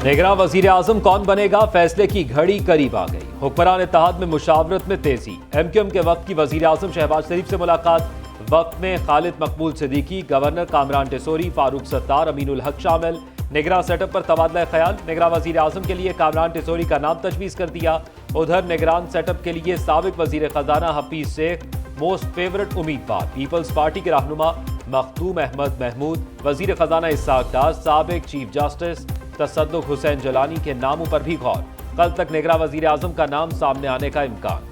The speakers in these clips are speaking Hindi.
निगरां वजीर आजम कौन बनेगा, फैसले की घड़ी करीब आ गई। हुक्मरान इत्तेहाद में मुशावरत में तेजी। MQM के वक्त की वजीर आजम शहबाज शरीफ से मुलाकात। वक्त में खालिद मकबूल सिद्दीकी, गवर्नर कामरान टेसोरी, फारूक सत्तार, अमीनुल हक शामिल। निगरां सेटअप पर तबादला ख्याल। निगरां वजीर आजम के लिए कामरान टेसोरी का नाम तजवीज़ कर दिया। उधर निगरान सेटअप के लिए साबिक वजीर खजाना हफीज शेख मोस्ट फेवरेट उम्मीदवार। पीपल्स पार्टी के रहनुमा मखदूम अहमद महमूद, वजीर खजाना इस्हाक डार, साबिक चीफ जस्टिस तसद्दुक हुसैन जलानी के नामों पर भी गौर। कल तक निगरां वजीर आजम का नाम सामने आने का इम्कान।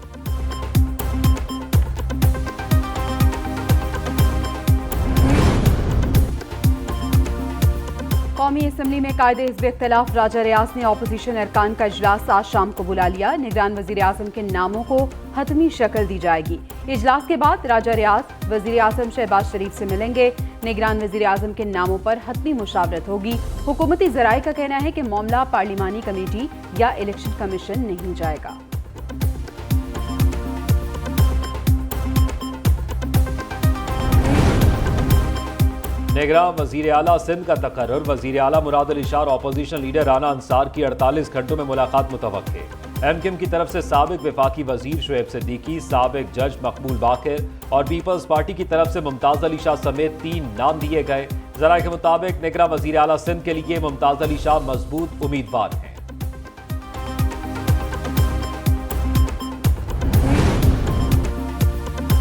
कौमी असम्बली में कायदे हिज़्ब इख्तिलाफ राजा रियाज ने अपोजिशन अरकान का इजलास आज शाम को बुला लिया। निगरान वजीर आजम के नामों को हतमी शक्ल दी जाएगी। इजलास के बाद राजा रियाज वजीर आजम शहबाज शरीफ से मिलेंगे। निगरान वजीर आजम के नामों पर हतमी मुशावरत होगी। हुकूमती ज़राए का कहना है कि मामला पार्लिमानी कमेटी या इलेक्शन कमीशन नहीं जाएगा। निगरां वजीर आला सिंध का तकर्रुर। वजीर आला मुराद अली शाह और अपोजिशन लीडर राना अंसार की 48 घंटों में मुलाकात मुतवक्के। MQM की तरफ से साबिक वफाकी वजीर शुएब सिद्दीकी, साबिक जज मकबूल बाकिर और पीपल्स पार्टी की तरफ से मुमताज अली शाह समेत 3 नाम दिए गए। जराये के मुताबिक निगरां वजीर आला सिंध के लिए मुमताज अली शाह मजबूत उम्मीदवार हैं।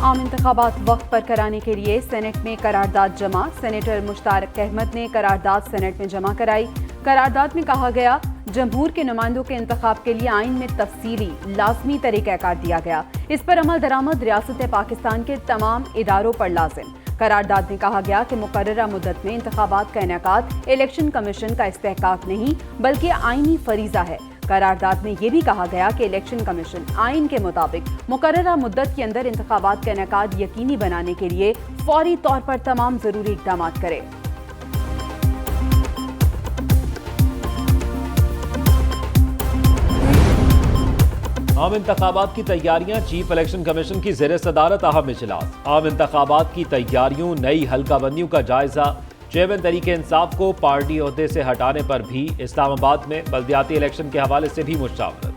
आम इंतखाबात वक्त पर कराने के लिए सेनेट में करारदाद जमा। सेनेटर मुश्तारक अहमद ने करारदाद सेनेट में जमा कराई। करारदाद में कहा गया, जमहूर के नुमाइंदों के इंतखाब के लिए आइन में तफसीली लाजमी तरीक़ाकार दिया गया। इस पर अमल दरामद रियासत पाकिस्तान के तमाम इदारों पर लाजिम। करारदाद में कहा गया कि मुकर्ररा मुद्दत में इंतखाबात का इनेकाद इलेक्शन कमीशन का इस्तेहकाक नहीं बल्कि आइनी फरीजा है। करारदाद में यह भी कहा गया कि इलेक्शन कमीशन आइन के मुताबिक मुकर्ररा मुद्दत के अंदर इंतखाबात का इनेकाद यकीनी बनाने के लिए फौरी तौर पर तमाम जरूरी इक़दाम करे। आम इंतखाबात की तैयारियां। चीफ इलेक्शन कमीशन की ज़ेर सदारत अहम इजलास। आम इंतखाबात की तैयारियों, नई हल्का बंदियों का जायजा। चेयरमैन तहरीक इंसाफ को पार्टी ओहदे से हटाने पर भी इस्लामाबाद में बल्दियाती इलेक्शन के हवाले से भी मुशावरत।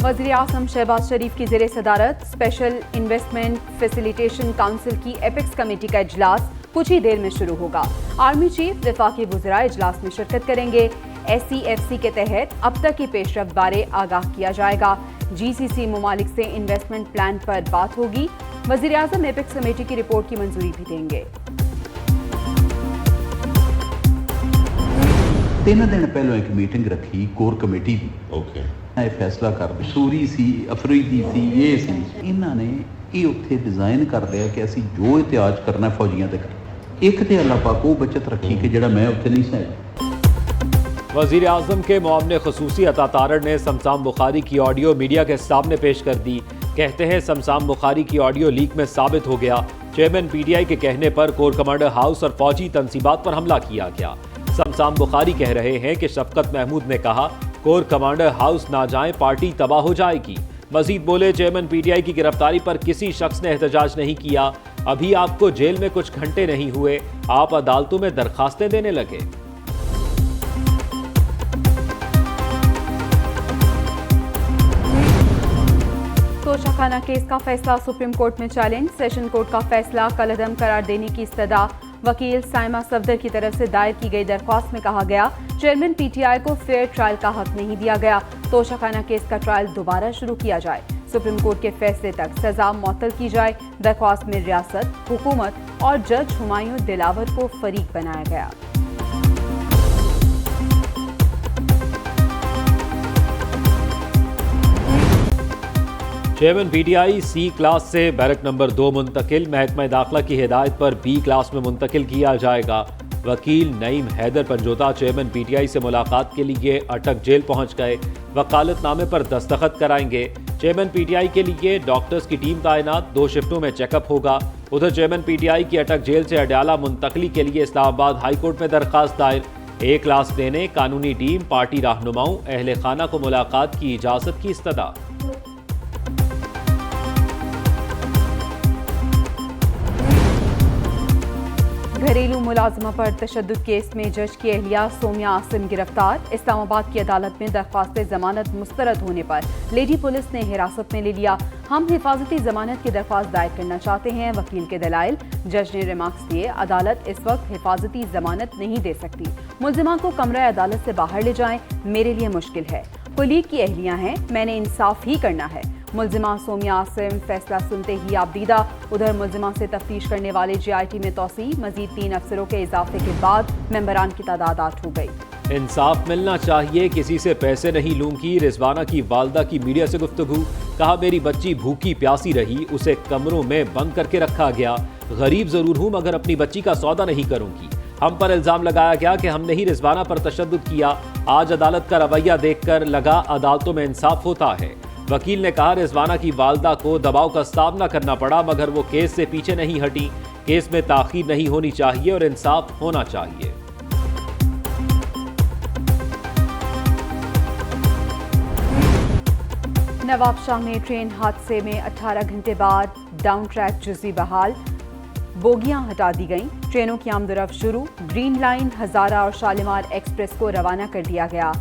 वज़ीर आज़म शहबाज शरीफ की ज़ेर सदारत स्पेशल इन्वेस्टमेंट फैसिलिटेशन काउंसिल की एपेक्स कमेटी का इजलास कुछ ही देर में शुरू होगा। आर्मी चीफ, वफाकी वज़रा इजलास में शिरकत करेंगे। SEFC के तहत अब तक की पेशरफ्त बारे आगाह किया जाएगा। GCC ममालिक से इन्वेस्टमेंट प्लान पर बात होगी। वज़ीर आज़म एपेक्स कमेटी की रिपोर्ट की मंजूरी भी देंगे। 3 दिन पहले एक मीटिंग रखी कोर कमेटी की। ओके, फैसला कर सूरी सी, अफरीदी सी, ये सी, इन्होंने ये उत्थे डिजाइन कर लिया कि असी जो एहतियाज करना फौजियां ते कर। एक ते अल्लाह पाक वो बचत रखी कि जड़ा मैं उत्थे नहीं सह। वज़ीर आज़म के मुआवने ख़ुसूसी अता तारड़ ने शमशाम बुखारी की ऑडियो मीडिया के सामने पेश कर दी। कहते हैं शमशाम बुखारी की ऑडियो लीक में साबित हो गया, चेयरमैन PTI के कहने पर कोर कमांडर हाउस और फौजी तनसीबात पर हमला किया गया। शमशाम बुखारी कह रहे हैं कि शफकत महमूद ने कहा, कोर कमांडर हाउस ना जाए पार्टी तबाह हो जाएगी। मजीद बोले, चेयरमैन PTI की गिरफ्तारी पर किसी शख्स ने एहतजाज नहीं किया। अभी आपको जेल में कुछ घंटे नहीं हुए, आप अदालतों में दरखास्तें देने लगे। तोशाखाना केस का फैसला सुप्रीम कोर्ट में चैलेंज। सेशन कोर्ट का फैसला कलअदम करार देने की इस्तदा। वकील साइमा सफदर की तरफ से दायर की गई दरख्वास्त में कहा गया, चेयरमैन PTI को फेयर ट्रायल का हक नहीं दिया गया। तोशाखाना केस का ट्रायल दोबारा शुरू किया जाए। सुप्रीम कोर्ट के फैसले तक सजा मुअत्तल की जाए। दरख्वास्त में रियासत, हुकूमत और जज हुमायूं दिलावर को फरीक बनाया गया। चेयरमैन PTI C क्लास से बैरक नंबर 2 मुंतकिल। महकमा दाखिला की हिदायत पर B क्लास में मुंतकिल किया जाएगा। वकील नईम हैदर पंजोता चेयरमैन PTI से मुलाकात के लिए अटक जेल पहुंच गए। वकालतनामे पर दस्तखत कराएंगे। चेयरमैन PTI के लिए डॉक्टर्स की टीम तैनात। 2 शिफ्टों में चेकअप होगा। उधर चेयरमैन PTI की अटक जेल से अडयाला मुंतकली के लिए इस्लामाबाद हाई कोर्ट में दरखास्त दायर। A क्लास देने कानूनी टीम, पार्टी रहनुमाओं, अहले खाना को मुलाकात की इजाजत की इस्तदा। घरेलू मुलाजमा पर तशद्दुद केस में जज की अहलिया सोमिया आसिम गिरफ्तार। इस्लामाबाद की अदालत में दरख्वास्त जमानत मुस्तरद होने पर लेडी पुलिस ने हिरासत में ले लिया। हम हिफाजती जमानत की दरख्वास्त दायर करना चाहते हैं, वकील के दलाइल। जज ने रिमार्क्स दिए, अदालत इस वक्त हिफाजती जमानत नहीं दे सकती। मुल्जिमा को कमरा अदालत से बाहर ले जाएं, मेरे लिए मुश्किल है। कुलीग की अहलियां हैं, मैंने इंसाफ ही करना है। मुल्जिमा सोमिया आसिम फैसला सुनते ही आपदीदा। उधर मुल्जिमा से तफ्तीश करने वाले GIT में तोसी, मजीद 3 अफसरों के इजाफे के बाद मेंबरान की तादाद 8 हो गई। इंसाफ मिलना चाहिए, किसी से पैसे नहीं लूंगी। रिजवाना की वालदा की मीडिया से गुफ्तगू, कहा मेरी बच्ची भूखी प्यासी रही, उसे कमरों में बंद करके रखा गया। गरीब जरूर हूं मगर अपनी बच्ची का सौदा नहीं करूंगी। हम पर इल्जाम लगाया गया कि हमने ही रिजवाना पर तशद्दुद किया। आज अदालत का रवैया देखकर लगा अदालतों में इंसाफ होता है। वकील ने कहा रिजवाना की वालदा को दबाव का सामना करना पड़ा मगर वो केस से पीछे नहीं हटी। केस में ताखीर नहीं होनी चाहिए और इंसाफ होना चाहिए। नवाबशाह में ट्रेन हादसे में 18 घंटे बाद डाउन ट्रैक जुज़ी बहाल, बोगियां हटा दी गईं। ट्रेनों की आमदरफ्त शुरू। ग्रीन लाइन, हजारा और शालीमार एक्सप्रेस को रवाना कर दिया गया।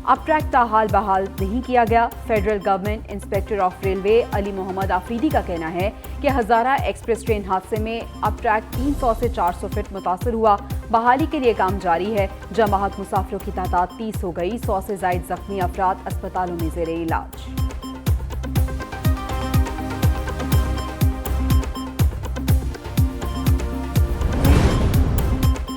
अब ट्रैक ताहाल बहाल नहीं किया गया। Federal government inspector of railway Ali Mohammad Afridi का कहना है कि हजारा एक्सप्रेस ट्रेन हादसे में अब ट्रैक 300 से 400 फीट मुतासर हुआ। बहाली के लिए काम जारी है। जमाअत मुसाफिरों की तादाद 30 हो गई। 100 से जायद जख्मी अफराद अस्पतालों में ज़ेरे इलाज।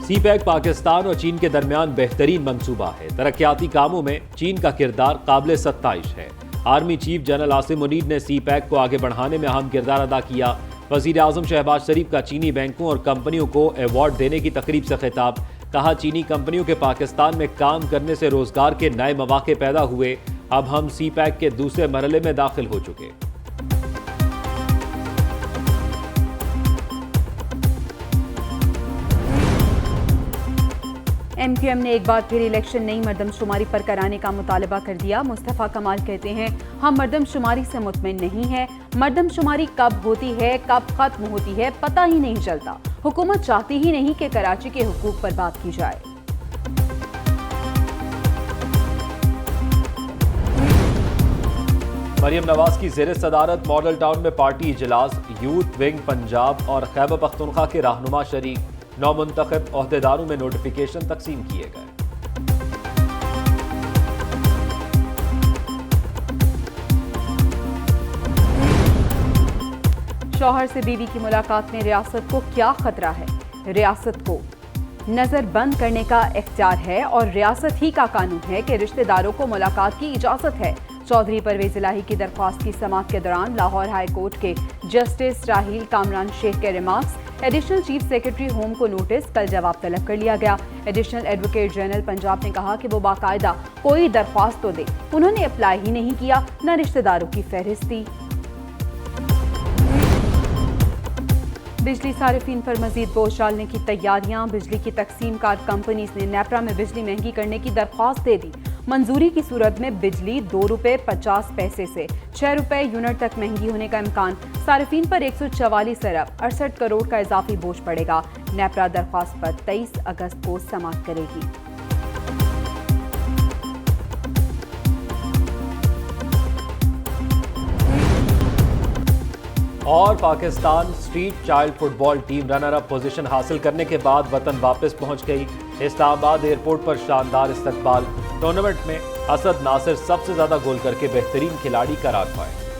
CPEC पाकिस्तान और चीन के दरमियान बेहतरीन मंसूबा है। तरक्याती कामों में चीन का किरदार काबिल सत्ताइश है। Army chief general Asim Munir ने CPEC को आगे बढ़ाने में अहम किरदार अदा किया। वज़ीर आज़म शहबाज शरीफ का चीनी बैंकों और कंपनियों को अवार्ड देने की तकरीब से खिताब, कहा चीनी कंपनियों के पाकिस्तान में काम करने से रोजगार के नए मौके पैदा हुए। अब हम CPEC के दूसरे मरहले में दाखिल हो चुके। MQM ने एक बार फिर इलेक्शन नई मरदमशुमारी पर कराने का मुतालबा कर दिया। मुस्तफ़ा कमाल कहते हैं हम मरदमशुमारी से मुतमईन नहीं है। मरदमशुमारी कब होती है, कब खत्म होती है, पता ही नहीं चलता। हुकूमत चाहती ही नहीं कि कराची के हुकूक पर बात की जाए। मरियम नवाज की ज़ेर सदारत मॉडल टाउन में पार्टी इजलास, यूथ विंग पंजाब और खैबर पख्तूनख्वा के रहनुमा शरीक। 9 मुंतखब ओहदेदारों में नोटिफिकेशन तकसीम किए गए। शौहर से बीवी की मुलाकात में रियासत को क्या खतरा है? रियासत को नजर बंद करने का इख्तियार है और रियासत ही का कानून है कि रिश्तेदारों को मुलाकात की इजाजत है। चौधरी परवेज इलाही की दरख्वास्त की समाअत के दौरान लाहौर हाई कोर्ट के जस्टिस राहील कामरान शेख के remarks. Additional chief secretary home को नोटिस, कल जवाब तलब कर लिया गया। एडिशनल एडवोकेट जनरल पंजाब ने कहा कि वो बाकायदा कोई दरख्वास्त तो दे, उन्होंने अप्लाई ही नहीं किया, न रिश्तेदारों की फहरिस्त दी। बिजली सारिफीन पर मजीद बोझ डालने की तैयारियां। बिजली की तकसीम कार कंपनीज ने नेपरा में बिजली महंगी करने की दरख्वास्त दे दी। मंजूरी की सूरत में बिजली 2 रुपये 50 पैसे से 6 रुपये यूनिट तक महंगी होने का इम्कान। सारिफीन पर 144 अरब 68 करोड़ का इजाफी बोझ पड़ेगा। नेपरा दरख्वास्त पर 23 अगस्त को समाअत करेगी। और Pakistan street child football team runner up position हासिल करने के बाद वतन वापस पहुंच गई। इस्लामाबाद एयरपोर्ट पर शानदार इस्तकबाल। टूर्नामेंट में असद नासिर सबसे ज्यादा गोल करके बेहतरीन खिलाड़ी करार पाए।